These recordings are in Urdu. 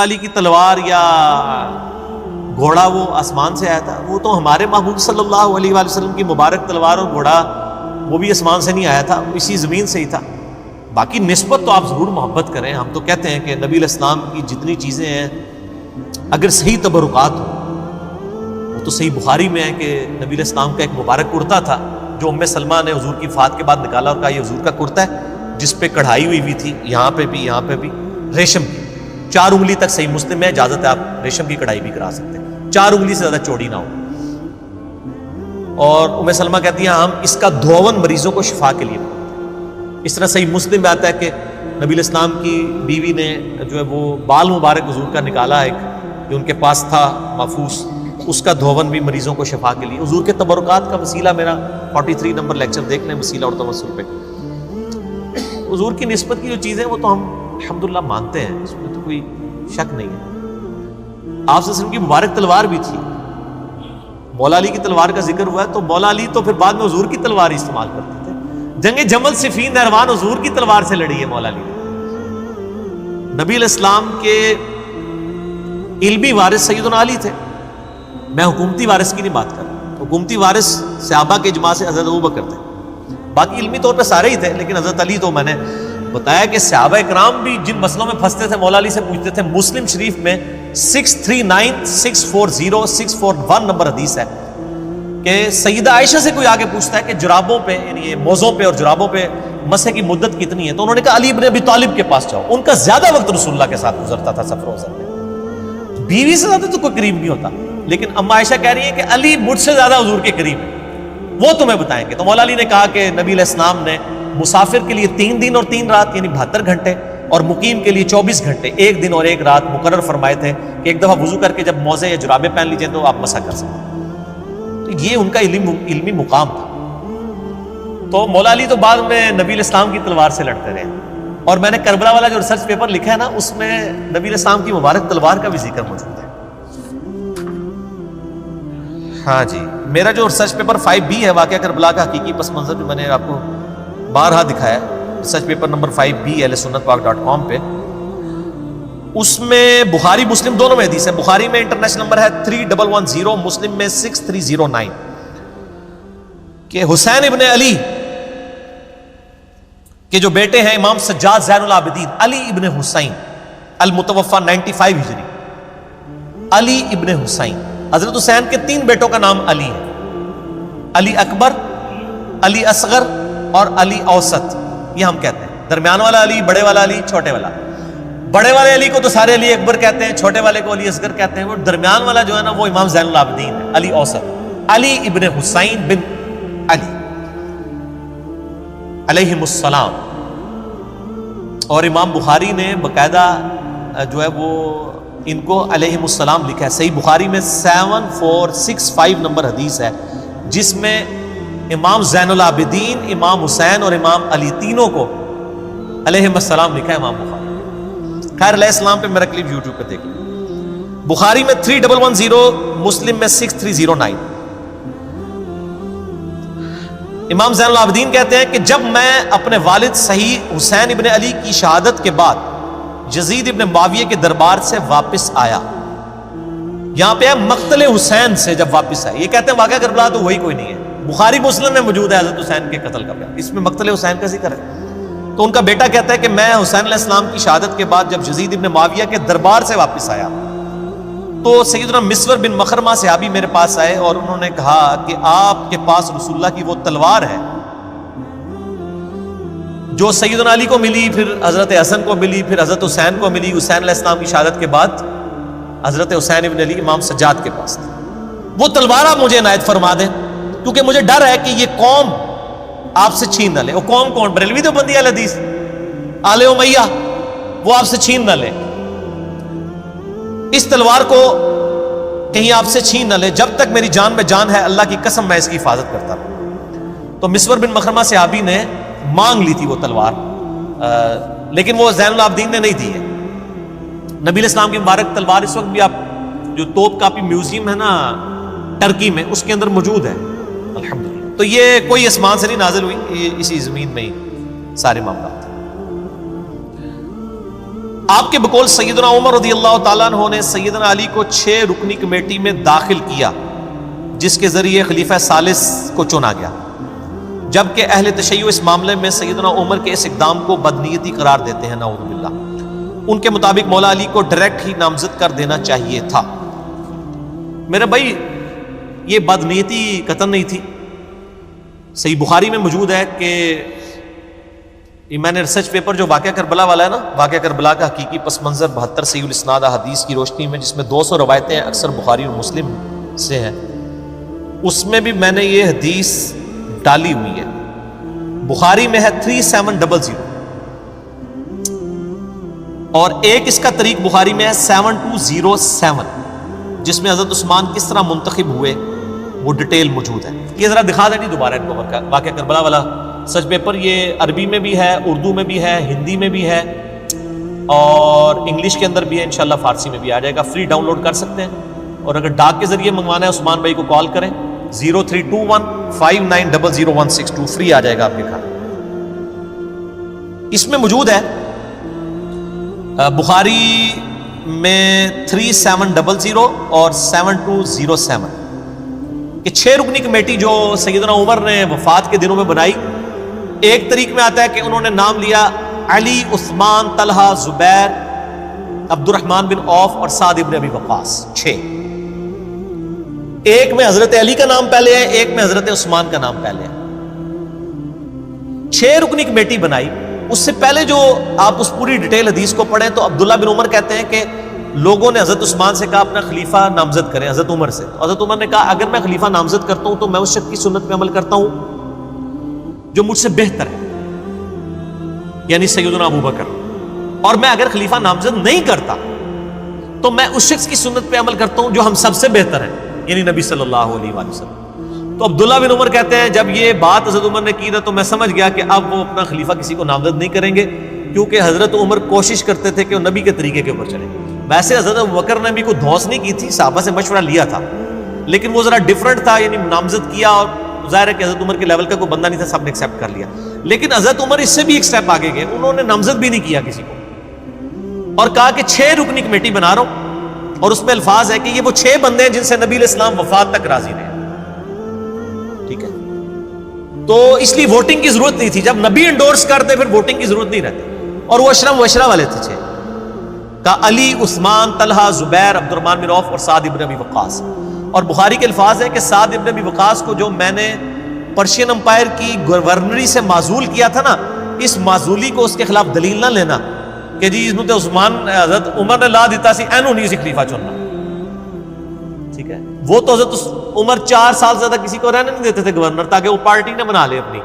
علی کی تلوار یا گھوڑا وہ آسمان سے آیا تھا، وہ تو ہمارے محبوب صلی اللہ علیہ وآلہ وسلم کی مبارک تلوار اور گھوڑا وہ بھی آسمان سے نہیں آیا تھا، اسی زمین سے ہی تھا۔ باقی نسبت تو آپ ضرور محبت کریں، ہم تو کہتے ہیں کہ نبی علیہ السلام کی جتنی چیزیں ہیں اگر صحیح تبرکات ہوں، وہ تو صحیح بخاری میں ہے کہ نبی علیہ السلام کا ایک مبارک کرتا تھا جو ام سلمہ نے حضور کی وفات کے بعد نکالا اور کہا یہ حضور کا کرتا ہے، جس پہ کڑھائی ہوئی تھی، یہاں پہ بھی ریشم کی، 4 انگلی تک صحیح مسلم میں اجازت ہے، آپ ریشم کی کڑھائی بھی کرا سکتے ہیں، 4 انگلی سے زیادہ چوڑی نہ ہو۔ اور ام سلمہ کہتی ہیں ہم اس کا دھون مریضوں کو شفا کے لیے پڑھتے ہیں۔ اس طرح صحیح مسلم میں آتا ہے کہ نبی علیہ السلام کی بیوی نے جو ہے وہ بال مبارک حضور کا نکالا، ایک جو ان کے پاس تھا محفوظ، اس کا دھون بھی مریضوں کو شفا کے لیے۔ حضور کے تبرکات کا وسیلہ میرا 43 نمبر لیکچر دیکھ لیں، وسیلہ اور توسل پہ۔ حضور کی نسبت کی جو چیزیں وہ تو ہم الحمدللہ مانتے ہیں، اس میں تو کوئی شک نہیں ہے۔ آپ صلی اللہ علیہ وسلم کی مبارک تلوار بھی تھی، مولا علی کی تلوار کا ذکر ہوا ہے تو مولا علی تو پھر بعد میں حضور کی تلوار استعمال کرتے تھے۔ جنگ جمل صفین نہروان حضور کی تلوار سے لڑی ہے مولا علی نے۔ نبی علیہ السلام کے علمی وارث سیدنا علی تھے، میں حکومتی وارث کی نہیں بات کر رہا، حکومتی وارث صحابہ کے اجماع سے حضرت ابوبکر تھے، باقی علمی طور پہ سارے ہی تھے، لیکن حضرت علی تو میں نے بتایا کہ صحابہ اکرام بھی جن مسئلوں میں پھنستے تھے مولا علی سے پوچھتے تھے۔ مسلم شریف میں 639640 نمبر حدیث ہے کہ سیدہ عائشہ سے کوئی آگے پوچھتا ہے کہ جرابوں پہ، یعنی یہ موزوں پہ اور جرابوں پہ مسح کی مدت کتنی ہے، تو انہوں نے کہا علی ابن ابی طالب کے پاس جاؤ، ان کا زیادہ وقت رسول اللہ کے ساتھ گزرتا تھا سفر و حضر میں، بیوی سے زیادہ تو کوئی قریب نہیں ہوتا، لیکن اما عائشہ کہہ رہی ہے کہ علی مجھ سے زیادہ حضور کے قریب ہے، وہ تمہیں بتائیں گے۔ تو مولا علی نے کہا کہ نبی علیہ السلام نے مسافر کے لیے 3 دن اور 3 رات یعنی 72 گھنٹے اور مقیم کے لیے 24 گھنٹے 1 دن اور 1 رات مقرر فرمائے تھے کہ ایک دفعہ وضو کر کے جب موزے یا جرابیں پہن لیجئے تو آپ مسح کر سکتے۔ تو یہ ان کا علمی مقام تھا۔ تو مولا علی تو بعد میں نبی علیہ السلام کی تلوار سے لڑتے رہے، اور میں نے کربلا والا جو ریسرچ پیپر لکھا ہے نا، اس میں نبی علیہ السلام کی مبارک تلوار کا بھی ذکر موجود ہے۔ ہاں جی، میرا جو ریسرچ پیپر 5B ہے واقعہ کربلا کا حقیقی پس منظر، جو میں نے آپ کو بارہا دکھایا ہے، research paper number 5B ahlsunnatpak.com پہ، اس میں بخاری مسلم دونوں میں حدیث ہے۔ بخاری میں انٹرنیشنل نمبر ہے 3110، مسلم میں 6309، کہ حسین ابن علی کے جو بیٹے ہیں امام سجاد زین العابدین علی ابن حسین المتوفى 95 ہجری، علی ابن حسین، حضرت حسین کے 3 بیٹوں کا نام علی ہے، علی اکبر، علی اصغر اور علی اوسط، یہ ہم کہتے ہیں، درمیان والا علی، بڑے والا علی، چھوٹے والا۔ بڑے والے علی کو تو سارے علی اکبر کہتے ہیں، چھوٹے والے کو علی اصغر کہتے ہیں، وہ درمیان والا جو ہے نا وہ امام زین العابدین ہے، علی اوسط، علی ابن حسین بن علی علیہم السلام۔ اور امام بخاری نے باقاعدہ جو ہے وہ ان کو علیہم السلام لکھا ہے، صحیح بخاری میں 7465 نمبر حدیث ہے، جس میں امام زین العابدین، امام حسین اور امام علی تینوں کو علیہم السلام لکھا ہے امام بخاری۔ خیر علیہ السلام پہ میرا کلپ یوٹیوب پہ دیکھ لیں، بخاری میں 3110، مسلم میں 6309۔ امام زین العابدین کہتے ہیں کہ جب میں اپنے والد صحیح حسین ابن علی کی شہادت کے بعد یزید ابن معاویہ کے دربار سے واپس آیا، یہاں پہ ہے مقتل حسین سے جب واپس آئے، یہ کہتے ہیں واقعہ کربلا تو وہی کوئی نہیں ہے، بخاری مسلم میں موجود ہے حضرت حسین کے قتل کا بیان، اس میں مقتل حسین کا ذکر ہے۔ تو ان کا بیٹا کہتا ہے کہ میں حسین علیہ السلام کی شہادت کے بعد جب یزید ابن معاویہ کے دربار سے واپس آیا تو سیدنا مسور بن مخرمہ صحابی میرے پاس آئے اور انہوں نے کہا کہ آپ کے پاس رسول اللہ کی وہ تلوار ہے جو سیدنا علی کو ملی، پھر حضرت حسن کو ملی، پھر حضرت حسین کو ملی، حسین علیہ السلام کی شہادت کے بعد حضرت حسین ابن علی امام سجاد کے پاس تھی، وہ تلوار آپ مجھے عنایت فرما دیں، کیونکہ مجھے ڈر ہے کہ یہ قوم آپ سے چھین نہ لے۔ وہ قوم کون؟ بریلوی دیوبندی اہل حدیث، آل امیہ، وہ آپ سے چھین نہ لے، اس تلوار کو کہیں آپ سے چھین نہ لے، جب تک میری جان میں جان ہے اللہ کی قسم میں اس کی حفاظت کرتا رہوں۔ تو مسور بن مخرمہ صحابی نے مانگ لی تھی وہ تلوار، لیکن وہ زین العابدین نے نہیں دی ہے۔ نبی علیہ السلام کی مبارک تلوار اس وقت بھی آپ جو توپ کاپی میوزیم ہے نا ٹرکی میں، اس کے اندر موجود ہے الحمدللہ۔ تو یہ کوئی آسمان سے نہیں نازل ہوئی، یہ اسی زمین میں ہی سارے معاملات۔ آپ کے بقول سیدنا عمر رضی اللہ تعالیٰ عنہ نے سیدنا علی کو 6 رکنی کمیٹی میں داخل کیا، جس کے ذریعے خلیفہ ثالث کو چنا گیا، جبکہ اہل تشیع اس معاملے میں سیدنا عمر کے اس اقدام کو بدنیتی قرار دیتے ہیں، نعوذ باللہ۔ ان کے مطابق مولا علی کو ڈائریکٹ ہی نامزد کر دینا چاہیے تھا۔ میرے بھائی یہ بدنیتی قطعاً نہیں تھی۔ صحیح بخاری میں موجود ہے کہ میں نے ریسرچ پیپر جو واقعہ کربلا والا ہے نا، واقعہ کربلا کا حقیقی پس منظر 72 صحیح الاسناد حدیث کی روشنی میں، جس میں 200 روایتیں اکثر بخاری اور مسلم سے ہیں، اس میں بھی میں نے یہ حدیث ڈالی ہوئی ہے۔ بخاری میں ہے 3700 اور ایک اس کا طریق بخاری میں ہے 7207، جس میں حضرت عثمان کس طرح منتخب ہوئے وہ ڈیٹیل موجود ہے۔ یہ ذرا دکھا دیں نہیں دوبارہ ان کو واقعہ کربلا والا سچ پیپر، یہ عربی میں بھی ہے، اردو میں بھی ہے، ہندی میں بھی ہے اور انگلش کے اندر بھی ہے، انشاءاللہ فارسی میں بھی آ جائے گا، فری ڈاؤن لوڈ کر سکتے ہیں۔ اور اگر ڈاک کے ذریعے منگوانا ہے عثمان بھائی کو کال کریں 032159000162، فری آ جائے گا آپ کے گھر۔ اس میں موجود ہے بخاری میں 3700 اور 7207 کہ 6 رکنی کمیٹی جو سیدنا عمر نے وفات کے دنوں میں بنائی، ایک طریق میں آتا ہے کہ انہوں نے نام لیا علی، عثمان، طلحہ، زبیر، عبد الرحمن بن عوف اور سعد ابن ابی وقاص، 6۔ ایک میں حضرت علی کا نام پہلے ہے، ایک میں حضرت عثمان کا نام پہلے ہے۔ 6 رکنی کمیٹی بنائی۔ اس سے پہلے جو آپ اس پوری ڈیٹیل حدیث کو پڑھیں تو عبداللہ بن عمر کہتے ہیں کہ لوگوں نے حضرت عثمان سے کہا اپنا خلیفہ نامزد کریں، حضرت عمر سے۔ حضرت عمر نے کہا اگر میں خلیفہ نامزد کرتا ہوں تو میں اس شخص کی سنت پہ عمل کرتا ہوں جو مجھ سے بہتر ہے، یعنی سیدنا ابو بکر، اور میں اگر خلیفہ نامزد نہیں کرتا تو میں اس شخص کی سنت پہ عمل کرتا ہوں جو ہم سب سے بہتر ہے، یعنی نبی صلی اللہ علیہ وآلہ وسلم۔ تو عبداللہ بن عمر کہتے ہیں جب یہ بات حضرت عمر نے کی نا تو میں سمجھ گیا کہ اب وہ اپنا خلیفہ کسی کو نامزد نہیں کریں گے، کیونکہ حضرت عمر کوشش کرتے تھے کہ وہ نبی کے طریقے کے اوپر چلیں۔ ویسے حضرت ابوبکر نے بھی کوئی دھوس نہیں کی تھی، صحابہ سے مشورہ لیا تھا، لیکن وہ ذرا ڈیفرنٹ تھا، یعنی نامزد کیا اور ظاہر ہے کہ حضرت عمر کے لیول کا کوئی بندہ نہیں تھا، سب نے ایکسیپٹ کر لیا۔ لیکن حضرت عمر اس سے بھی ایک سٹیپ آگے گئے، انہوں نے نامزد بھی نہیں کیا کسی کو، اور کہا کہ 6 رکنی کمیٹی بنا رہا ہوں، اور اس میں الفاظ ہے کہ یہ وہ 6 بندے ہیں جن سے نبی علیہ السلام وفات تک راضی رہے۔ ٹھیک ہے، تو اس لیے ووٹنگ کی ضرورت نہیں تھی، جب نبی انڈورس کرتے پھر ووٹنگ کی ضرورت نہیں رہتی، اور وہ اشرم وشرا والے تھے 6 کا، علی، عثمان، طلحہ، زبیر، عبد الرحمن بن عوف اور سعد ابن ابی وقاص۔ اور بخاری کے الفاظ ہے کہ سعد ابن ابی وقاص کو جو میں نے پرشین امپائر کی گورنری سے معزول کیا تھا نا، اس معزولی کو اس کے خلاف دلیل نہ لینا کہ جی اس تے عثمان حضرت عمر نے لا دیتا سی، اینو نہیں سی خلیفہ چننا۔ ٹھیک ہے، وہ تو حضرت عمر 4 سال زیادہ کسی کو رہنے نہیں دیتے تھے گورنر، تاکہ وہ پارٹی نہ بنا لے اپنی۔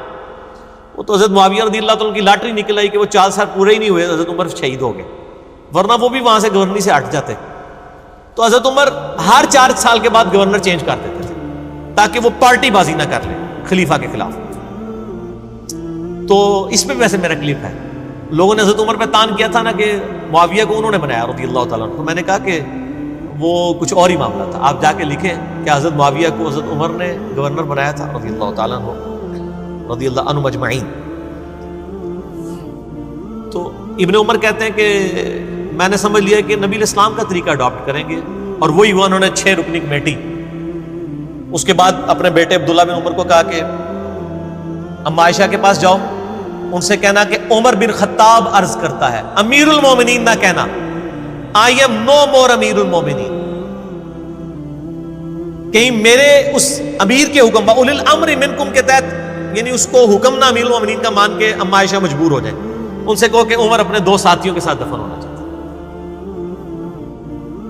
وہ تو حضرت معاویہ رضی اللہ تعالیٰ کی لاٹری نکل آئی کہ وہ 4 سال پورے ہی نہیں ہوئے، حضرت عمر شہید ہو گئے، ورنہ وہ بھی وہاں سے گورنری سے ہٹ جاتے۔ تو حضرت عمر ہر 4 سال کے بعد گورنر چینج کر دیتے تھے تاکہ وہ پارٹی بازی نہ کر لیں خلیفہ کے خلاف۔ تو اس پہ ویسے میرا کلپ ہے، لوگوں نے حضرت عمر پہ تان کیا تھا نا کہ معاویہ کو انہوں نے بنایا رضی اللہ تعالیٰ عنہ، تو میں نے کہا کہ وہ کچھ اور ہی معاملہ تھا، آپ جا کے لکھیں کہ حضرت معاویہ کو حضرت عمر نے گورنر بنایا تھا رضی اللہ تعالیٰ عنہ، رضی اللہ عنہ مجمعین۔ تو ابن عمر کہتے ہیں کہ میں نے سمجھ لیا کہ نبی علیہ السلام کا طریقہ اڈاپٹ کریں گے، اور وہی ہوا، انہوں نے 6 رکنی کمیٹی۔ اس کے بعد اپنے بیٹے عبداللہ بن عمر کو کہا کہ اما عائشہ کے پاس جاؤ، ان سے کہنا کہ عمر بن خطاب عرض کرتا ہے، امیر المومنین نہ کہنا، I am no more امیر المومنین، کہیں میرے اس امیر کے حکم اولي الامر منکم کے تحت، یعنی اس کو حکم نہ امیر المومنین کا مان کے اما عائشہ مجبور ہو جائیں، ان سے کہو کہ عمر اپنے 2 ساتھیوں کے ساتھ دفن ہونا چاہتا ہے۔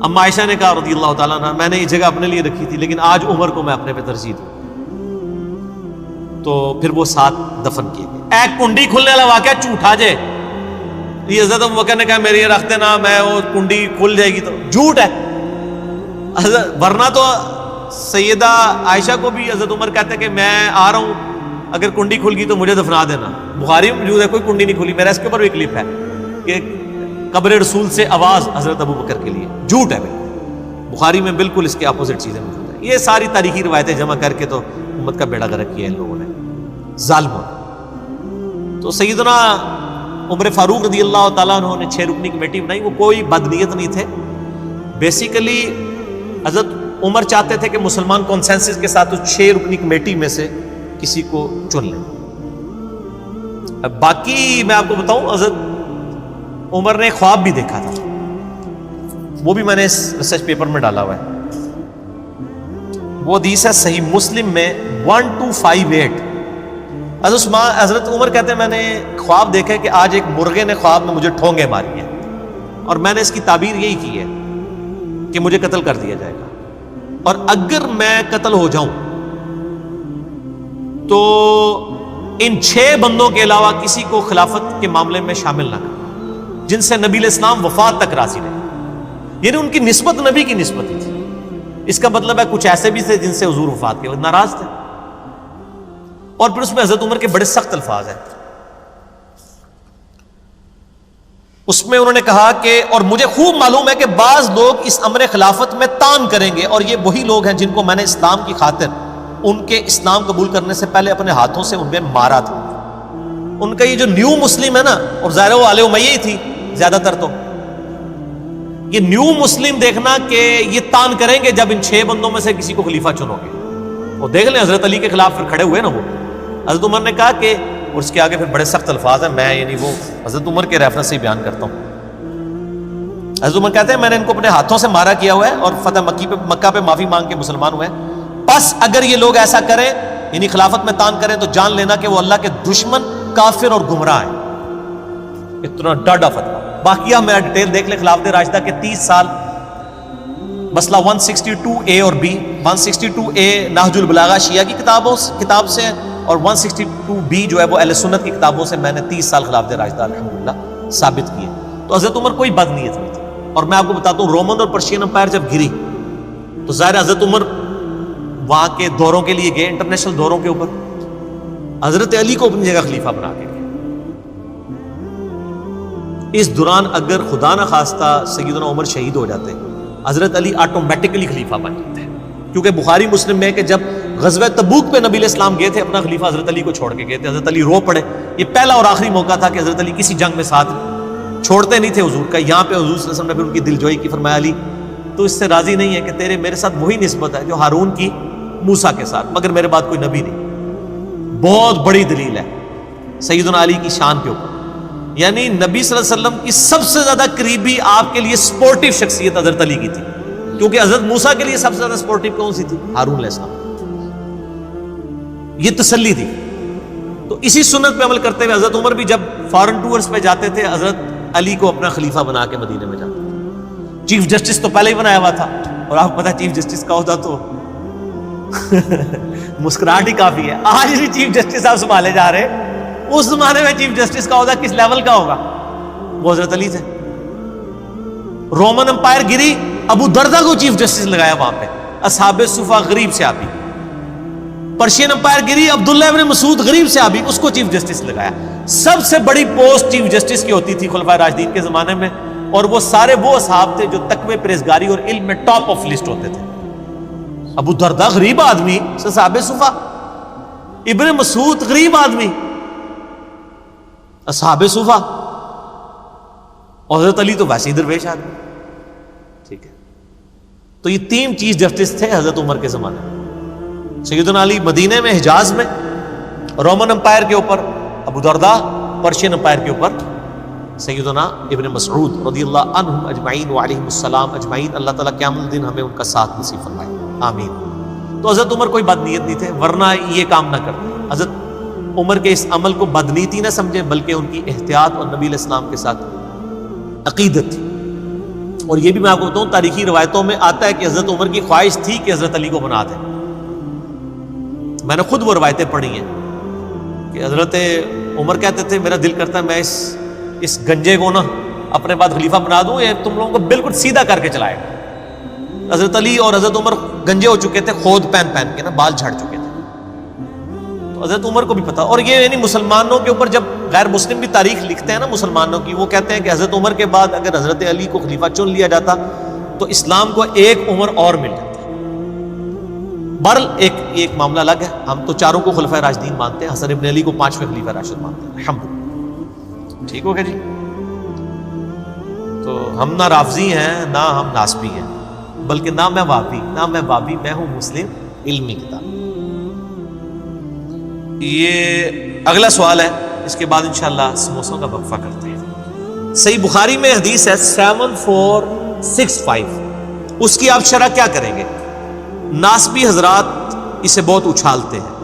اما عائشہ نے کہا رضی اللہ تعالیٰ عنہ، میں نے یہ جگہ اپنے لیے رکھی تھی لیکن آج عمر کو میں اپنے پہ ترجیح دوں، تو پھر وہ ساتھ دفن کیے گئے۔ ایک کنڈی کھلنے والا واقعہ جھوٹا جے، یہ حضرت ابوبکر نے کہا میری یہ رکھ دینا، میں وہ کنڈی کھل جائے گی، تو جھوٹ ہے۔ ورنہ تو سیدہ عائشہ کو بھی حضرت عمر کہتے ہیں کہ میں آ رہا ہوں، اگر کنڈی کھل گئی تو مجھے دفنا دینا۔ بخاری میں موجود ہے، کوئی کنڈی نہیں کھلی، میرا اس کے اوپر بھی کلپ ہے کہ قبر رسول سے آواز حضرت ابوبکر کے لیے، جھوٹ ہے بالکل، بخاری میں بالکل اس کے اپوزٹ چیزیں موجود ہیں۔ یہ ساری تاریخی روایتیں جمع کر کے تو امت کا بیڑا غرق کیا ہے ان لوگوں نے، ظالموں۔ تو سیدنا عمر فاروق رضی اللہ تعالیٰ عنہ نے 6 رکنی کمیٹی بنائی، وہ کوئی بدنیت نہیں تھے. بیسیکلی حضرت عمر چاہتے تھے کہ مسلمان کنسنسس کے ساتھ اس 6 رکنی کمیٹی میں سے کسی کو چن لیں. اب باقی میں آپ کو بتاؤں، حضرت عمر نے خواب بھی دیکھا تھا، وہ بھی میں نے اس ریسرچ پیپر میں ڈالا ہوا ہے. وہ حدیث ہے صحیح مسلم میں 1258. حضرت عمر کہتے ہیں میں نے خواب دیکھا کہ آج ایک مرغے نے خواب میں مجھے ٹھونگے ماری ہیں، اور میں نے اس کی تعبیر یہی کی ہے کہ مجھے قتل کر دیا جائے گا، اور اگر میں قتل ہو جاؤں تو ان 6 بندوں کے علاوہ کسی کو خلافت کے معاملے میں شامل نہ کرنا جن سے نبی علیہ السلام وفات تک راضی رہے. یعنی ان کی نسبت نبی کی نسبت ہی تھی. اس کا مطلب ہے کچھ ایسے بھی تھے جن سے حضور وفات کے وقت ناراض تھے. اور پھر اس میں حضرت عمر کے بڑے سخت الفاظ ہیں. اس میں انہوں نے کہا کہ اور مجھے خوب معلوم ہے کہ بعض لوگ اس امر خلافت میں تان کریں گے، اور یہ وہی لوگ ہیں جن کو میں نے اسلام کی خاطر ان کے اسلام قبول کرنے سے پہلے اپنے ہاتھوں سے ان پہ مارا تھا. ان کا یہ جو نیو مسلم ہے نا، اور ظاہر وہ آل امیہ ہی تھی زیادہ تر، تو یہ نیو مسلم دیکھنا کہ یہ تان کریں گے جب ان 6 بندوں میں سے کسی کو خلیفہ چنو گے. وہ دیکھ لیں حضرت علی کے خلاف پھر کھڑے ہوئے نا وہ. حضرت عمر نے کہا کہ، اور اس کے آگے پھر بڑے سخت الفاظ ہیں، میں یعنی وہ حضرت عمر کے ریفرنس سے ہی بیان کرتا ہوں. حضرت عمر کہتے ہیں میں نے ان کو اپنے ہاتھوں سے مارا کیا ہوا ہے اور فتح مکہ پہ معافی مانگ کے مسلمان ہوئے ہیں. بس اگر یہ لوگ ایسا کریں یعنی خلافت میں تان کریں تو جان لینا کہ وہ اللہ کے دشمن، کافر اور گمراہ ہیں. اتنا ڈاڈا فتویٰ. باقی آپ میرا ڈیٹیل دیکھ لیں خلافت راشدہ کے 30 سال. مسئلہ 162A اور B. 162A نہج البلاغہ شیعہ کی کتاب سے ہے، اور 162B جو ہے وہ اہل سنت کی کتابوں سے میں نے 30 سال خلافت راشدہ الحمدللہ ثابت کیے. تو حضرت عمر کوئی بد نیت نہیں تھی. اور میں آپ کو بتاتا ہوں رومن اور پرشین امپائر جب گری تو ظاہر حضرت عمر وہاں کے دوروں کے لیے گئے، انٹرنیشنل دوروں کے اوپر. حضرت علی کو اپنی جگہ خلیفہ بنا کے گئے. اس دوران اگر خدا نہ خواستہ سیدنا عمر شہید ہو جاتے، حضرت علی آٹومیٹکلی خلیفہ بن جاتے ہیں. کیونکہ بخاری مسلم میں کہ جب غزوہ تبوک پہ نبی علیہ السلام گئے تھے اپنا خلیفہ حضرت علی کو چھوڑ کے گئے تھے. حضرت علی رو پڑے. یہ پہلا اور آخری موقع تھا کہ حضرت علی کسی جنگ میں ساتھ چھوڑتے نہیں تھے حضور کا. یہاں پہ حضور صلی اللہ علیہ وسلم نے پھر ان کی دلجوئی کی. فرمایا علی تو اس سے راضی نہیں ہے کہ تیرے میرے ساتھ وہی نسبت ہے جو ہارون کی موسیٰ کے ساتھ، مگر میرے بعد کوئی نبی نہیں. بہت بڑی دلیل ہے سیدنا علی کی شان کے اوپر. یعنی نبی صلی اللہ علیہ وسلم کی سب سے زیادہ قریبی آپ کے لیے سپورٹیو شخصیت حضرت علی کی تھی، کیونکہ حضرت موسیٰ کے لیے سب سے زیادہ سپورٹیو کون سی تھی؟ ہارون علیہ السلام. یہ تسلی تھی. تو اسی سنت پہ عمل کرتے ہوئے حضرت عمر بھی جب فارن ٹورز پہ جاتے تھے حضرت علی کو اپنا خلیفہ بنا کے مدینے میں جاتے تھے. چیف جسٹس تو پہلے ہی بنایا ہوا تھا، اور آپ کو پتا چیف جسٹس کا ہوتا تو مسکراہٹ ہی کافی ہے. آج بھی چیف جسٹس آپ سنبھالے جا رہے، اس زمانے میں چیف جسٹس کا ہوتا کس لیول کا ہوگا؟ وہ حضرت علی تھے. رومن امپائر گری، ابو دردہ کو چیف جسٹس لگایا وہاں پہ، اصحاب صفہ غریب صحابی. پرشین امپائر گری، عبداللہ ابن مسعود غریب صحابی، اس کو چیف جسٹس لگایا. سب سے بڑی پوسٹ چیف جسٹس کی ہوتی تھی خلفائے راشدین کے زمانے میں، اور وہ سارے وہ اصحاب تھے جو تقوی، پرہیزگاری اور علم میں ٹاپ آف لسٹ ہوتے تھے. ابو دردہ غریب آدمی، صحابہ صفہ. ابن مسعود غریب آدمی، اصحاب صفہ. اور حضرت علی تو ویسے ہی درویش آدمی. ٹھیک ہے، تو یہ 3 چیف جسٹس تھے حضرت عمر کے زمانے میں. سیدنا علی مدینے میں، حجاز میں، رومن امپائر کے اوپر ابو دردہ، پرشین امپائر کے اوپر سیدنا ابن مسعود رضی اللہ عنہم اجمعین وعلیہم السلام اجمعین. اللہ تعالیٰ قیامت الدین ہمیں ان کا ساتھ نصیب فرمائے، آمین. تو حضرت عمر کوئی بد نیت نہیں تھے، ورنہ یہ کام نہ کرتے. حضرت عمر کے اس عمل کو بدنیتی نہ سمجھے، بلکہ ان کی احتیاط اور نبی علیہ السلام کے ساتھ عقیدت تھی. اور یہ بھی میں آپ کو بتاؤں تاریخی روایتوں میں آتا ہے کہ حضرت عمر کی خواہش تھی کہ حضرت علی کو بنا دیں. میں نے خود وہ روایتیں پڑھی ہیں کہ حضرت عمر کہتے تھے میرا دل کرتا ہے میں اس گنجے کو نا اپنے بعد خلیفہ بنا دوں، یہ تم لوگوں کو بالکل سیدھا کر کے چلائے گا. حضرت علی اور حضرت عمر گنجے ہو چکے تھے، خود پہن کے نا بال جھڑ چکے تھے. تو حضرت عمر کو بھی پتا. اور یہ یعنی مسلمانوں کے اوپر جب غیر مسلم بھی تاریخ لکھتے ہیں نا مسلمانوں کی، وہ کہتے ہیں کہ حضرت عمر کے بعد اگر حضرت علی کو خلیفہ چن لیا جاتا تو اسلام کو ایک عمر اور مل جاتا. بہرحال ایک معاملہ الگ ہے. ہم تو چاروں کو خلفائے راشدین مانتے ہیں، حسن ابن علی کو 5ویں خلیفہ راشد مانتے ہیں الحمدللہ. ٹھیک ہو گیا جی. تو ہم نہ رافضی ہیں نہ ہم ناسبی ہیں، بلکہ نہ میں وابی نہ میں بابی، میں ہوں مسلم علمی کتاب. یہ اگلا سوال ہے، اس کے بعد انشاءاللہ سموسوں کا وقفہ کرتے ہیں. صحیح بخاری میں حدیث ہے 7465، اس کی آپ شرح کیا کریں گے؟ ناسبی حضرات اسے بہت اچھالتے ہیں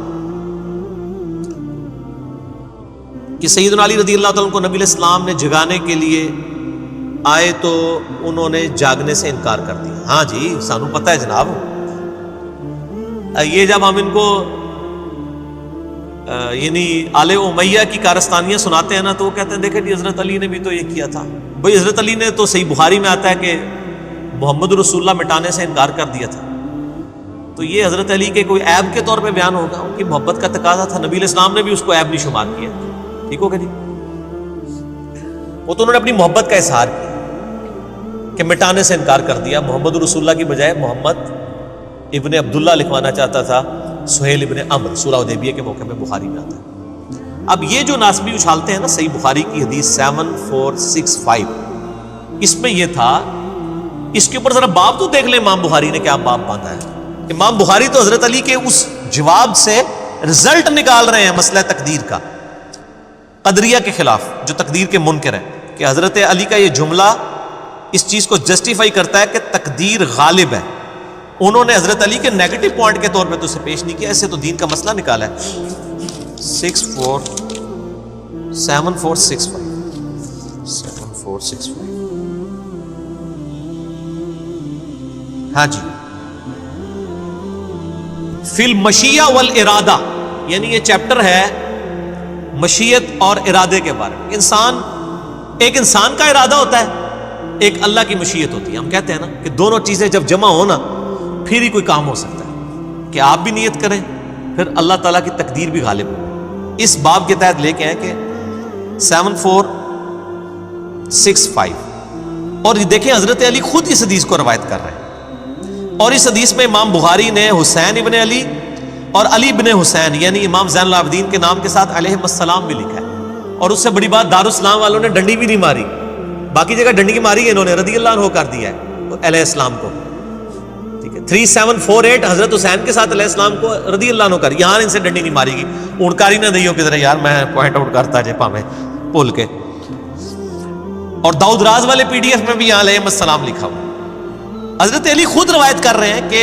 کہ سیدنا علی رضی اللہ تعالیٰ کو نبی علیہ السلام نے جگانے کے لیے آئے تو انہوں نے جاگنے سے انکار کر دیا. ہاں جی سانو پتہ ہے جناب. یہ جب ہم ان کو یعنی آل امیہ کی کارستانیاں سناتے ہیں نا، تو وہ کہتے ہیں دیکھیں جی حضرت علی نے بھی تو یہ کیا تھا. بھئی حضرت علی نے تو صحیح بخاری میں آتا ہے کہ محمد رسول اللہ مٹانے سے انکار کر دیا تھا. تو یہ حضرت علی کے کوئی عیب کے طور پہ بیان ہوگا؟ ان کی محبت کا تقاضا تھا. نبی علیہ السلام نے بھی اس کو عیب نہیں شمار کیا. ٹھیک ہوگا جی. وہ تو انہوں نے اپنی محبت کا اظہار کیا کہ مٹانے سے انکار کر دیا. محمد رسول اللہ کی بجائے محمد ابن عبداللہ لکھوانا چاہتا تھا، سہیل ابن عمرو. سورہ حدیبیہ کے موقع میں بخاری میں آتا ہے. اب یہ جو ناسبی اچھالتے ہیں نا، صحیح بخاری کی حدیث 7465، اس میں یہ تھا، اس کے اوپر ذرا باب تو دیکھ لیں امام بخاری نے کیا باب باندھا ہے. امام بخاری تو حضرت علی کے اس جواب سے رزلٹ نکال رہے ہیں مسئلہ تقدیر کا، قدریہ کے خلاف جو تقدیر کے منکر ہیں، کہ حضرت علی کا یہ جملہ اس چیز کو جسٹیفائی کرتا ہے کہ تقدیر غالب ہے. انہوں نے حضرت علی کے نیگیٹو پوائنٹ کے طور پہ تو اسے پیش نہیں کیا، ایسے تو دین کا مسئلہ نکالا ہے. 7465 ہاں جی. فی المشیہ والارادہ، یعنی یہ چیپٹر ہے مشیت اور ارادے کے بارے میں. ایک انسان کا ارادہ ہوتا ہے، ایک اللہ کی مشیت ہوتی ہے. ہم کہتے ہیں نا کہ دونوں چیزیں جب جمع ہو نا پھر ہی کوئی کام ہو سکتا ہے، کہ آپ بھی نیت کریں پھر اللہ تعالیٰ کی تقدیر بھی غالب ہو. اس باب کے تحت لے کے ہیں کہ 7465، اور یہ دیکھیں حضرت علی خود اس حدیث کو روایت کر رہے ہیں. اور اس حدیث میں امام بخاری نے حسین ابن علی اور علی ابن حسین یعنی امام زین العابدین کے نام کے ساتھ علیہ السلام بھی لکھا ہے. اور اس سے بڑی بات دارالاسلام والوں نے ڈنڈی بھی نہیں ماری، باقی جگہ ڈنڈی ماری ہے انہوں نے، رضی اللہ عنہ کر دیا ہے علیہ السلام کو. ٹھیک ہے 3748 حضرت حسین کے ساتھ علیہ السلام کو رضی اللہ عنہ کر، یہاں ان سے ڈنڈی نہیں ماری گی. اونکاری نہ دئیو کدھر یار، میں پوائنٹ آؤٹ کرتا جے پا میں بول کے. اور داؤد راز والے PDF میں بھی یہاں علیہ السلام لکھا ہوا. حضرت علی خود روایت کر رہے ہیں کہ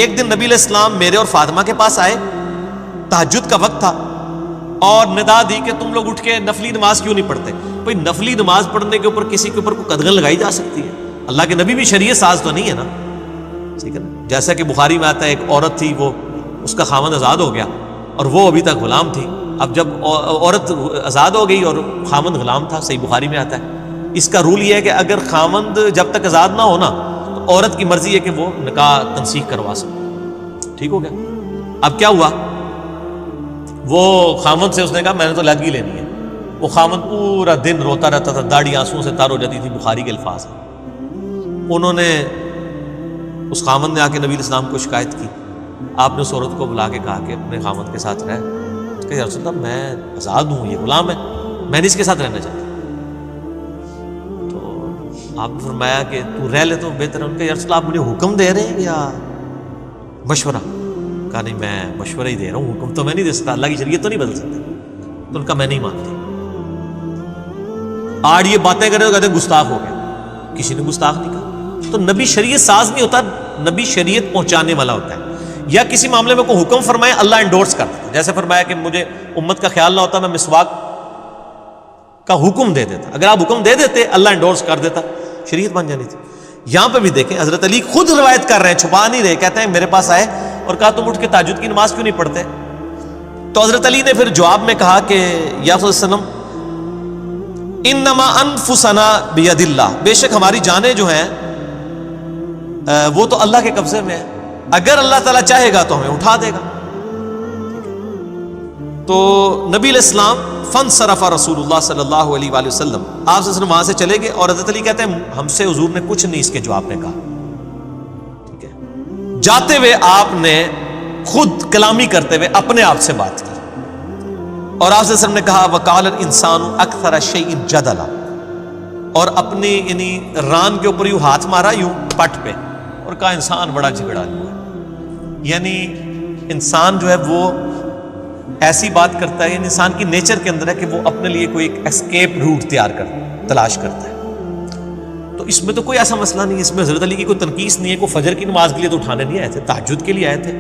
ایک دن نبی علیہ السلام میرے اور فاطمہ کے پاس آئے، تہجد کا وقت تھا، اور ندا دی کہ تم لوگ اٹھ کے نفلی نماز کیوں نہیں پڑھتے. بھئی نفلی نماز پڑھنے کے اوپر کسی کے اوپر کوئی قدغن لگائی جا سکتی ہے؟ اللہ کے نبی بھی شریعت ساز تو نہیں ہے نا. ٹھیک ہے نا. جیسا کہ بخاری میں آتا ہے ایک عورت تھی، وہ اس کا خامند آزاد ہو گیا اور وہ ابھی تک غلام تھی. اب جب عورت آزاد ہو گئی اور خامند غلام تھا، صحیح بخاری میں آتا ہے، اس کا رول یہ ہے کہ اگر خامند جب تک آزاد نہ ہونا تو عورت کی مرضی ہے کہ وہ نکاح تنسیخ کروا سکے. ٹھیک ہو گیا. اب کیا ہوا، وہ خامند سے اس نے کہا میں نے تو لگ ہی لینی ہے. وہ خامند پورا دن روتا رہتا تھا، داڑھی آنسوؤں سے تر ہو جاتی تھی. بخاری کے الفاظ ہیں. انہوں نے اس خامند نے آ کے نبی علیہ السلام کو شکایت کی. آپ نے اس عورت کو بلا کے کہا کہ اپنے خامند کے ساتھ رہ. کہ یا رسول اللہ میں آزاد ہوں، یہ غلام ہے، میں نہیں اس کے ساتھ رہنا چاہتا. تو آپ نے فرمایا کہ تو رہ لے تو بہتر ہے. ان کے یا رسول اللہ آپ مجھے حکم دے رہے ہیں یا مشورہ؟ کہا نہیں میں مشورہ ہی دے رہا ہوں، حکم تو میں نہیں دے سکتا، اللہ کی شریعت تو نہیں بدل سکتا. تو ان کا میں نہیں مانتی. آج یہ باتیں کرے تو کہتے ہیں گستاخ ہو گیا. کسی نے گستاخ نہیں کہا. تو نبی شریعت ساز نہیں ہوتا، نبی شریعت پہنچانے والا ہوتا ہے. یا کسی معاملے میں کوئی حکم فرمائے اللہ انڈورس کرتا ہے. جیسے فرمایا کہ مجھے امت کا خیال نہ ہوتا میں مسواک کا حکم دے دیتا. اگر آپ حکم دے دیتے اللہ انڈورس کر دیتا، شریعت بن جانی تھی. یہاں پہ بھی دیکھیں حضرت علی خود روایت کر رہے ہیں، چھپا نہیں رہے. کہتے ہیں میرے پاس آئے اور کہا تم اٹھ کے تہجد کی نماز کیوں نہیں پڑھتے؟ تو حضرت علی نے پھر جواب میں کہا کہ یا رسول اللہ وسلم انما انفسنا بید اللہ، بے شک ہماری جانیں جو ہیں وہ تو اللہ کے قبضے میں ہے، اگر اللہ تعالیٰ چاہے گا تو ہمیں اٹھا دے گا. تو نبی علیہ السلام فانصرف رسول اللہ صلی اللہ علیہ وآلہ وسلم، آپ صلی اللہ علیہ وسلم وہاں سے چلے گئے. اور حضرت علی کہتے ہیں ہم سے حضور نے کچھ نہیں اس کے جواب میں کہا. ٹھیک ہے. جاتے ہوئے آپ نے خود کلامی کرتے ہوئے اپنے آپ سے بات کی اور آپ صلی اللہ علیہ وسلم نے کہا وقال الانسان اکثر شیء جدلا، اور اپنے یعنی ران کے اوپر یوں ہاتھ مارا یوں پٹ پہ اور کہا انسان بڑا جھگڑا ہوا ہے. یعنی انسان جو ہے وہ ایسی بات کرتا ہے، یعنی انسان کی نیچر کے اندر ہے کہ وہ اپنے لیے کوئی ایک اسکیپ روٹ تلاش کرتا ہے. تو اس میں تو کوئی ایسا مسئلہ نہیں ہے، اس میں حضرت علی کی کوئی تنقیص نہیں ہے. کوئی فجر کی نماز کے لیے تو اٹھانے نہیں آئے تھے، تہجد کے لیے آئے تھے.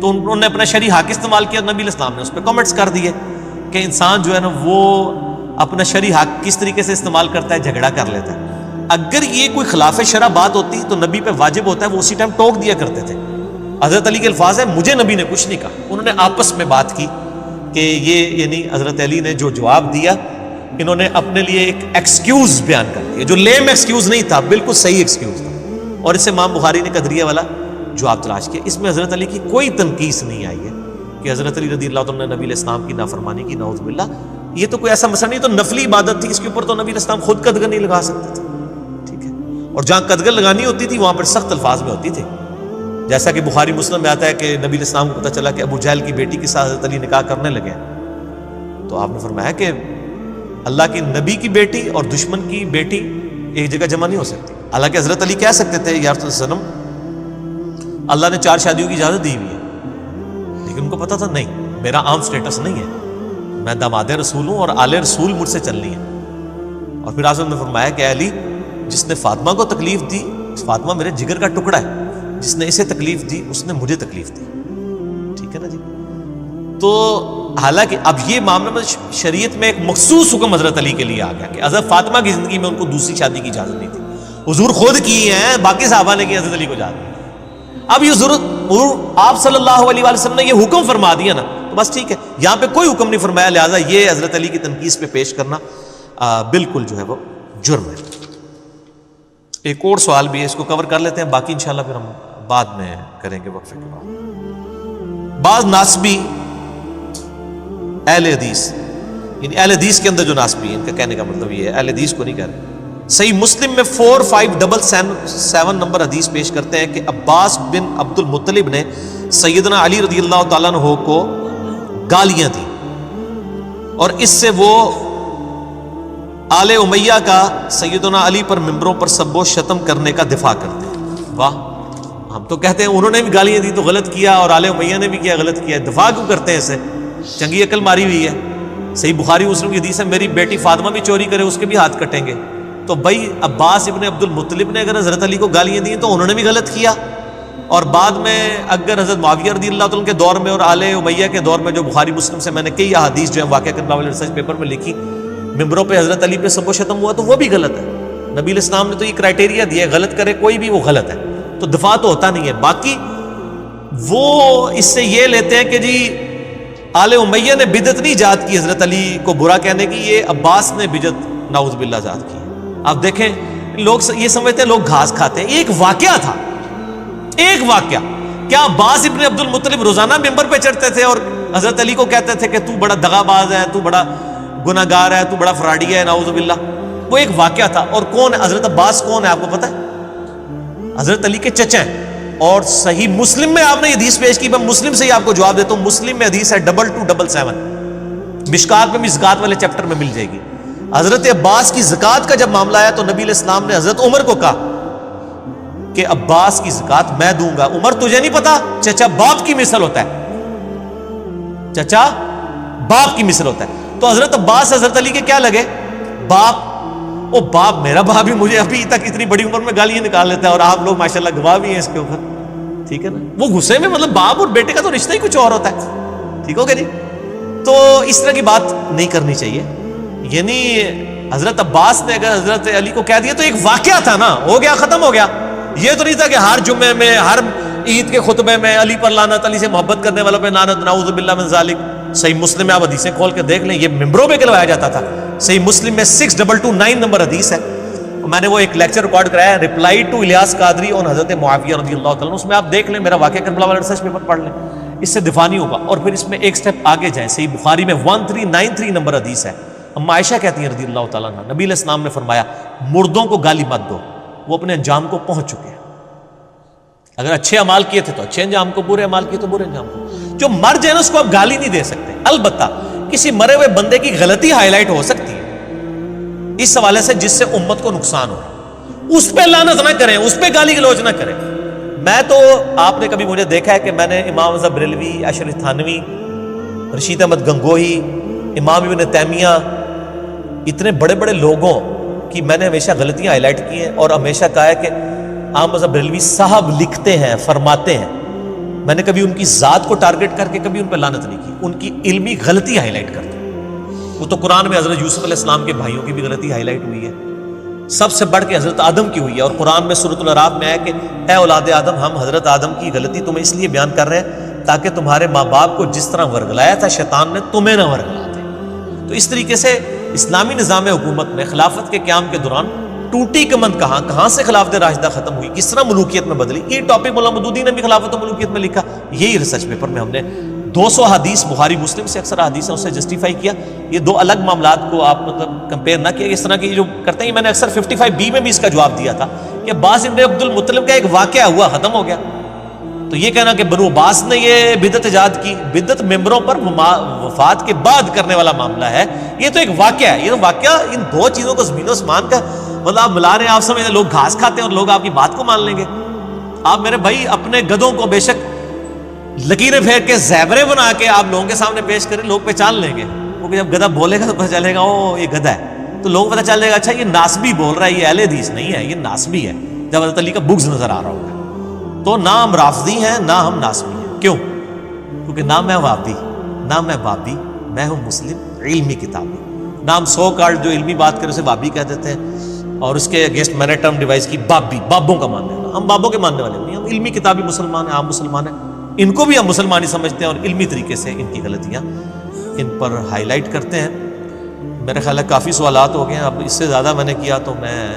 تو انہوں نے اپنا شرعی حق استعمال کیا، نبی علیہ السلام نے اس پہ کامنٹس کر دیے کہ انسان جو ہے نا وہ اپنا شرعی حق کس طریقے سے استعمال کرتا ہے، جھگڑا کر لیتا ہے. اگر یہ کوئی خلاف شرع بات ہوتی تو نبی پہ واجب ہوتا ہے وہ اسی ٹائم ٹوک دیا کرتے تھے. حضرت علی کے الفاظ ہیں مجھے نبی نے کچھ نہیں کہا، انہوں نے آپس میں بات کی کہ یہ یعنی حضرت علی نے جو جواب دیا انہوں نے اپنے لیے ایک ایکسکیوز بیان کر دیا، جو لیم ایکسکیوز نہیں تھا، بالکل صحیح ایکسکیوز تھا. اور اس سے امام بخاری نے قدریہ والا جواب تلاش کیا. اس میں حضرت علی کی کوئی تنقیص نہیں آئی ہے کہ حضرت علی رضی اللہ عنہ نے نبی علیہ السلام کی نافرمانی کی، نعوذ باللہ. یہ تو کوئی ایسا مسئلہ نہیں، تو نفلی عبادت تھی، اس کے اوپر تو نبی علیہ السلام خود قدغن نہیں لگا سکتے تھے. ٹھیک ہے، اور جہاں قدغن لگانی ہوتی تھی وہاں پر سخت الفاظ میں ہوتی تھی. جیسا کہ بخاری مسلم میں آتا ہے کہ نبی علیہ السلام کو پتہ چلا کہ ابو جہل کی بیٹی کے ساتھ حضرت علی نکاح کرنے لگے ہیں، تو آپ نے فرمایا کہ اللہ کی نبی کی بیٹی اور دشمن کی بیٹی ایک جگہ جمع نہیں ہو سکتی. حالانکہ حضرت علی کہہ سکتے تھے یا رسول اللہ صلی اللہ علیہ وسلم اللہ نے 4 شادیوں کی اجازت دی ہوئی ہے، لیکن ان کو پتا تھا نہیں میرا عام سٹیٹس نہیں ہے، میں داماد رسول ہوں اور آل رسول مجھ سے چلنی ہے. اور پھر آپ نے فرمایا کہ علی جس نے فاطمہ کو تکلیف دی، فاطمہ میرے جگر کا ٹکڑا ہے، جس نے اسے تکلیف دی اس نے مجھے تکلیف دی. ٹھیک ہے نا جی. تو حالانکہ اب یہ معاملہ میں شریعت میں ایک مخصوص حکم حضرت علی کے لیے آ گیا کہ حضرت فاطمہ کی زندگی میں ان کو دوسری شادی کی اجازت نہیں تھی. حضور خود کی ہیں، باقی صحابہ نے کی، حضرت علی کو اجازت نہیں. اب یہ ضرورت آپ صلی اللہ علیہ وسلم نے یہ حکم فرما دیا نا تو بس ٹھیک ہے، یہاں پہ کوئی حکم نہیں فرمایا، لہٰذا یہ حضرت علی کی تنقیص پہ پیش کرنا بالکل جو ہے وہ جرم ہے. ایک اور سوال بھی ہے، اس کو کور کر لیتے ہیں، باقی انشاءاللہ پھر ہم بعد میں کریں گے وقفے کے بعد. بعض ناسبی اہل حدیث، یعنی اہل حدیث کے اندر جو ناسبی ہیں، ان کا کہنے کا مطلب یہ ہے اہل حدیث کو نہیں کہہ رہے. صحیح مسلم میں 4577 نمبر حدیث پیش کرتے ہیں کہ عباس بن عبد المطلب نے سیدنا علی رضی اللہ تعالیٰ عنہ کو گالیاں دی اور اس سے وہ آل امیہ کا سیدنا علی پر ممبروں پر سب و شتم کرنے کا دفاع کرتے ہیں. واہ، ہم تو کہتے ہیں انہوں نے بھی گالیاں دی تو غلط کیا اور آل امیہ نے بھی کیا غلط کیا، دفاع کیوں کرتے ہیں؟ اسے چنگی عقل ماری ہوئی ہے. صحیح بخاری مسلم کی حدیث ہے میری بیٹی فاطمہ بھی چوری کرے اس کے بھی ہاتھ کٹیں گے. تو بھائی عباس ابن عبد المطلب نے اگر حضرت علی کو گالیاں دی تو انہوں نے بھی غلط کیا، اور بعد میں اگر حضرت معاویہ رضی اللہ عنہ کے دور میں اور آل امیہ کے دور میں جو بخاری مسلم سے میں نے کئی احادیث جو ہے واقعہ کرنے والے ریسرچ پیپر میں لکھی، ممبروں پہ حضرت علی پہ سب و شتم ہوا تو وہ بھی غلط ہے. نبی علیہ السلام نے تو یہ کرائٹیریا دیا ہے، غلط کرے کوئی بھی وہ غلط ہے، تو دفاع تو ہوتا نہیں ہے. باقی وہ اس سے یہ لیتے ہیں کہ جی آل امیہ نے بدعت نہیں ایجاد کی حضرت علی کو برا کہنے کی، یہ عباس نے بدعت نعوذ باللہ ایجاد کی. آپ دیکھیں لوگ یہ سمجھتے ہیں لوگ گھاس کھاتے ہیں، ایک واقعہ تھا، ایک واقعہ. کیا عباس ابن عبد المطلب روزانہ ممبر پہ چڑھتے تھے اور حضرت علی کو کہتے تھے کہ تو بڑا دغا باز ہے، تو بڑا گناہ گار ہے، تو بڑا فراڈی ہے، نعوذ باللہ؟ وہ ایک واقعہ تھا. اور کون ہے حضرت عباس؟ کون ہے آپ کو پتہ ہے؟ حضرت علی کے چچا ہیں. اور صحیح مسلم میں آپ نے یہ حدیث پیش کی، میں مسلم سے ہی آپ کو جواب دیتا ہوں. مسلم میں حدیث ہے 2277، مشکات میں بھی زکات والے چیپٹر میں مل جائے گی. حضرت عباس کی زکات کا جب معاملہ آیا تو نبی علیہ السلام نے حضرت عمر کو کہا کہ عباس کی زکات میں دوں گا. عمر تجھے نہیں پتا چچا باپ کی مثل ہوتا ہے، چچا باپ کی مثل ہوتا ہے. تو حضرت عباس حضرت علی کے کیا لگے؟ باپ. او باپ، میرا باپ بھی مجھے ابھی تک اتنی بڑی عمر میں گالیاں نکال لیتا ہے، اور آپ لوگ ماشاءاللہ گواہ بھی ہیں اس کے اوپر. ٹھیک ہے نا، وہ غصے میں مطلب باپ اور بیٹے کا تو رشتہ ہی کچھ اور ہوتا ہے. ٹھیک ہو گیا جی. تو اس طرح کی بات نہیں کرنی چاہیے. یعنی حضرت عباس نے اگر حضرت علی کو کہہ دیا تو ایک واقعہ تھا نا، ہو گیا، ختم ہو گیا. یہ تو نہیں تھا کہ ہر جمعے میں ہر عید کے خطبے میں علی پر لعنت، علی سے محبت کرنے والوں پہ لعنت، نعوذ باللہ من ذالک. صحیح مسلم میں آپ حدیثیں کھول کے دیکھ لیں، یہ ممبروں پہ کہلوایا جاتا تھا. صحیح مسلم میں 6229 نمبر حدیث ہے. میں نے وہ ایک لیکچر ریکارڈ کرایا ہے، ریپلائی ٹو الیاس قادری اور حضرت معاویہ رضی اللہ تعالیٰ، اس میں آپ دیکھ لیں، میرا واقعہ کربلا والا ریسرچ پیپر پڑھ لیں، اس سے دفاع نہیں ہوگا. اور پھر اس میں ایک سٹیپ آگے جائیں، صحیح بخاری میں 1393 نمبر حدیث ہے. اما عائشہ کہتی ہیں رضی اللہ تعالیٰ عنہ، نبی علیہ السلام نے فرمایا مردوں کو گالی مت دو، وہ اپنے انجام کو پہنچ چکے ہیں. اگر اچھے اعمال کیے تھے تو اچھے انجام کو، برے اعمال کیے تو برے انجام کو. جو مر جائے نا اس کو آپ گالی نہیں دے سکتے. البتہ کسی مرے ہوئے بندے کی غلطی ہائی لائٹ ہو سکتی ہے اس حوالے سے جس سے امت کو نقصان ہو، اس پہ لعنت نہ کریں، اس پہ گالی گلوچ نہ کریں۔ میں تو، آپ نے کبھی مجھے دیکھا ہے کہ میں نے امام اعظم بریلوی، اشرف تھانوی، رشید احمد گنگوہی، امام ابن تیمیہ، اتنے بڑے بڑے لوگوں کی میں نے ہمیشہ غلطیاں ہائی لائٹ کی ہیں اور ہمیشہ کہا ہے کہ امام اعظم بریلوی صاحب لکھتے ہیں، فرماتے ہیں۔ میں نے کبھی ان کی ذات کو ٹارگٹ کر کے کبھی ان پہ لعنت نہیں کی، ان کی علمی غلطی ہائی لائٹ کرتا ہوں۔ وہ تو قرآن میں حضرت یوسف علیہ السلام کے بھائیوں کی بھی غلطی ہائی لائٹ ہوئی ہے، سب سے بڑھ کے حضرت آدم کی ہوئی ہے، اور قرآن میں سورۃ الاعراف میں ہے کہ اے اولاد آدم، ہم حضرت آدم کی غلطی تمہیں اس لیے بیان کر رہے ہیں تاکہ تمہارے ماں باپ کو جس طرح ورگلایا تھا شیطان نے، تمہیں نہ ورگلا دے۔ تو اس طریقے سے اسلامی نظام حکومت میں خلافت کے قیام کے دوران ٹوٹی کمند کہاں سے خلافت راشدہ ختم ہوئی، کس طرح ملوکیت میں بدلی، یہ ٹاپک مولانا مودودی نے بھی خلافت و ملوکیت میں لکھا، یہی ریسرچ پیپر میں ہم نے 200 حدیث بخاری مسلم سے اکثر حدیث ہیں اسے جسٹیفائی کیا۔ یہ دو الگ معاملات کو آپ مطلب کمپیئر نہ کیا، اس طرح کی جو کرتے ہیں۔ میں نے اکثر 55B میں بھی اس کا جواب دیا تھا کہ عباس ابن عبد المطلب کا ایک واقعہ ہوا، ختم ہو گیا۔ تو یہ کہنا کہ بنو عباس نے یہ بدعت ایجاد کی، بدعت ممبروں پر وفات کے بعد کرنے والا معاملہ ہے، یہ تو ایک واقعہ ہے۔ یہ تو واقعہ، ان دو چیزوں کو زمین و آسمان کا مطلب آپ ملا رہے ہیں، آپ سمجھیں لوگ گھاس کھاتے ہیں اور لوگ آپ کی بات کو مان لیں گے۔ آپ میرے بھائی اپنے گدھوں کو بے شک لکیریں پھیر کے زیوریں بنا کے آپ لوگوں کے سامنے پیش کریں، لوگ پہچان لیں گے، کیونکہ جب گدھا بولے گا تو پتہ چلے گا او یہ گدھا ہے، تو لوگوں کو پتہ چل جائے گا اچھا یہ ناسبی بول رہا ہے، یہ اہل حدیث نہیں ہے، یہ ناسبی ہے۔ جب حضرت علی کا بغض نظر آ رہا ہوگا تو نہ ہم رافضی ہیں نہ ہم ناسبی ہیں۔ کیوں؟ کیونکہ نہ میں وابی، نہ میں بابی، میں ہوں مسلم علمی کتابی۔ نہ ہم سو کارڈ جو علمی بات کرے اسے بابی کہہ دیتے ہیں، اور اس کے اگینسٹ میں نے ٹرم ڈیوائز کی بابی، بابوں کا ماننے والا۔ ہم بابوں کے ماننے والے نہیں، ہم علمی کتابی مسلمان ہیں، عام مسلمان ہیں۔ ان کو بھی ہم مسلمان ہی سمجھتے ہیں اور علمی طریقے سے ان کی غلطیاں ان پر ہائی لائٹ کرتے ہیں۔ میرے خیال ہے کافی سوالات ہو گئے ہیں، اب اس سے زیادہ میں نے کیا تو میں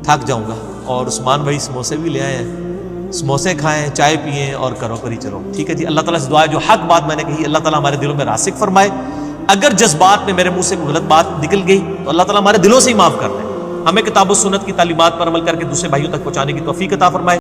تھک جاؤں گا۔ اور عثمان بھائی سموسے بھی لے آئے ہیں، سموسے کھائیں، چائے پئیں اور کرو کری چلو، ٹھیک ہے جی۔ اللہ تعالیٰ سے دعا ہے جو حق بات میں نے کہی اللہ تعالیٰ ہمارے دلوں میں راسخ فرمائے۔ اگر جذبات میں میرے منہ سے کوئی غلط بات نکل گئی تو اللہ تعالیٰ ہمارے دلوں سے ہی معاف کر دے، ہمیں کتاب و سنت کی تعلیمات پر عمل کر کے دوسرے بھائیوں تک پہنچانے کی توفیق عطا فرمائے۔